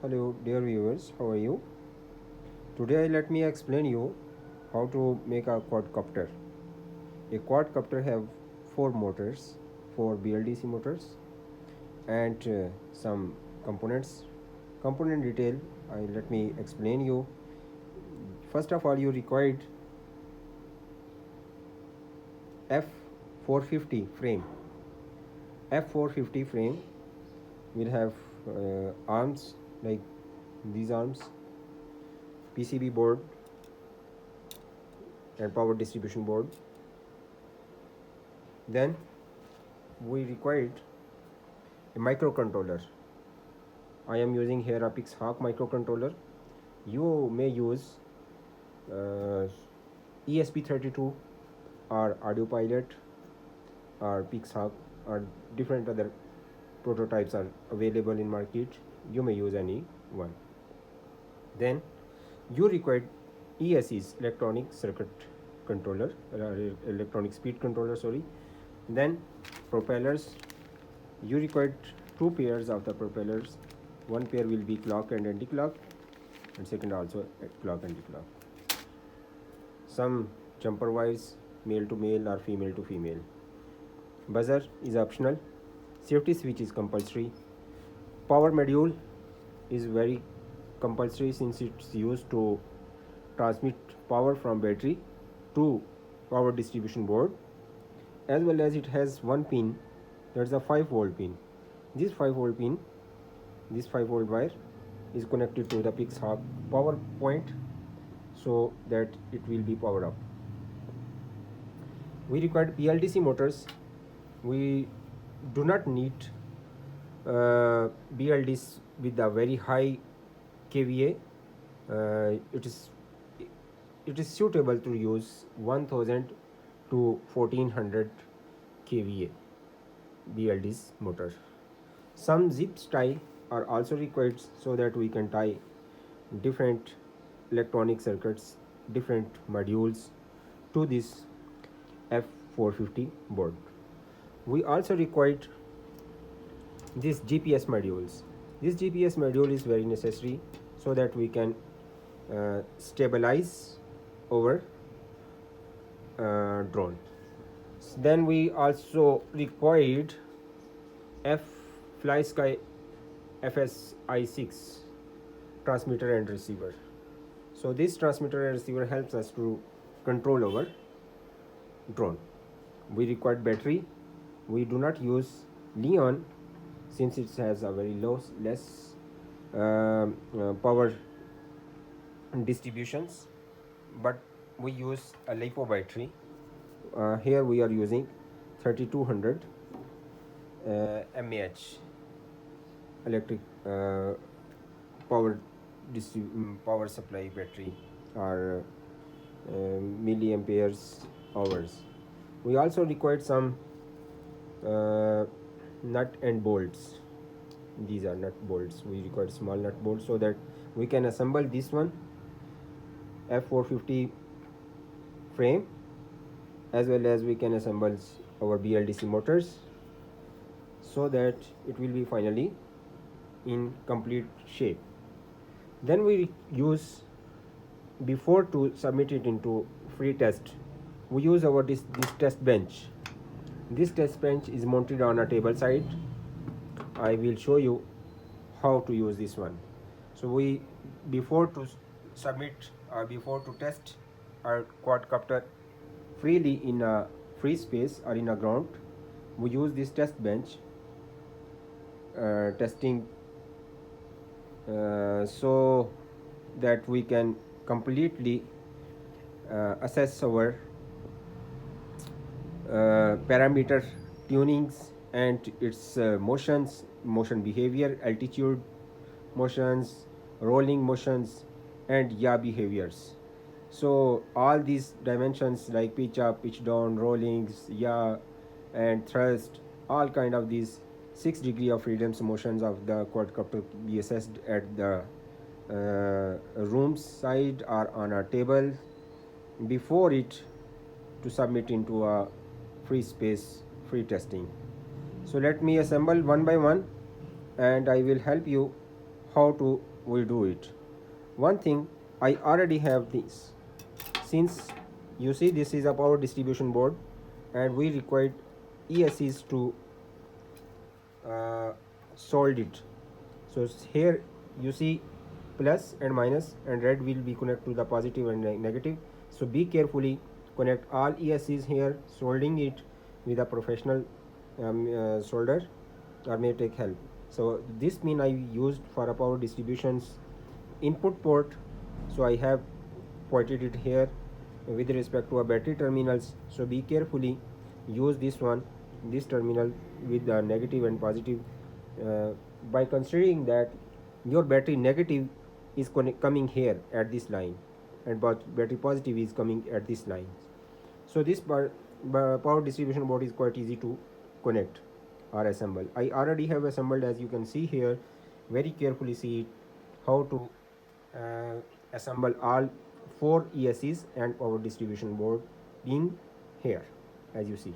Hello dear viewers, how are you? Today let me explain you how to make a quadcopter. A quadcopter have four motors, four BLDC motors and some components. Component detail, let me explain you. First of all you required F450 frame. F450 frame will have arms like these arms, PCB board and power distribution board. Then we required a microcontroller. I am using here a Pixhawk microcontroller. You may use uh, ESP32 or Audio Pilot or Pixhawk or different other prototypes are available in market. You may use any one. Then you required ESCs, electronic circuit controller, electronic speed controller, sorry. Then propellers, you required two pairs of the propellers. One pair will be clock and anti-clock and second also clock anti-clock. Some jumper wires, male to male or female to female. Buzzer is optional. Safety switch is compulsory. Power module is very compulsory since it's used to transmit power from battery to power distribution board, as well as it has one pin, that's a 5 volt pin. This 5 volt pin, this 5 volt wire is connected to the Pixhawk power point so that it will be powered up. We required BLDC motors. We do not need BLDs with a very high kVA. It is suitable to use 1000 to 1400 kVA BLDs motor. Some zips tie are also required so that we can tie different electronic circuits, different modules to this F450 board. We also required these GPS modules. This GPS module is very necessary so that we can stabilize our drone. Then we also required F Fly Sky FSI6 transmitter and receiver. So this transmitter and receiver helps us to control our drone. We required battery. We do not use neon since it has a very less power distributions, but we use a lipo battery. Here we are using 3200 mAh electric power supply battery or milliamperes hours. We also required some nut and bolts. These are nut bolts. We required small nut bolts so that we can assemble this one F450 frame, as well as we can assemble our BLDC motors so that it will be finally in complete shape. Then we use, before to submit it into free test, we use our this test bench. This test bench is mounted on a table side. I will show you how to use this one. So we, before to submit or before to test our quadcopter freely in a free space or in a ground, we use this test bench testing so that we can completely assess our parameter tunings and its motion behavior, altitude motions, rolling motions and yaw behaviors. So all these dimensions like pitch up, pitch down, rollings, yaw and thrust, all kind of these 6 degree of freedom motions of the quadcopter be assessed at the room side or on a table before it to submit into a free space free testing. So let me assemble one by one and I will help you how to we do it. One thing, I already have this. Since you see this is a power distribution board and we required ESCs to uh, solve it. So here you see plus and minus, and red will be connect to the positive and negative. So be carefully connect all ESCs here, soldering it with a professional solder or may take help. So this mean I used for a power distributions input port. So I have pointed it here with respect to a battery terminals. So be carefully use this one, this terminal with the negative and positive, uh, by considering that your battery negative is coming here at this line, and battery positive is coming at this line. So this power distribution board is quite easy to connect or assemble. I already have assembled, as you can see here. Very carefully see it, how to assemble all 4 ESCs and power distribution board being here, as you see.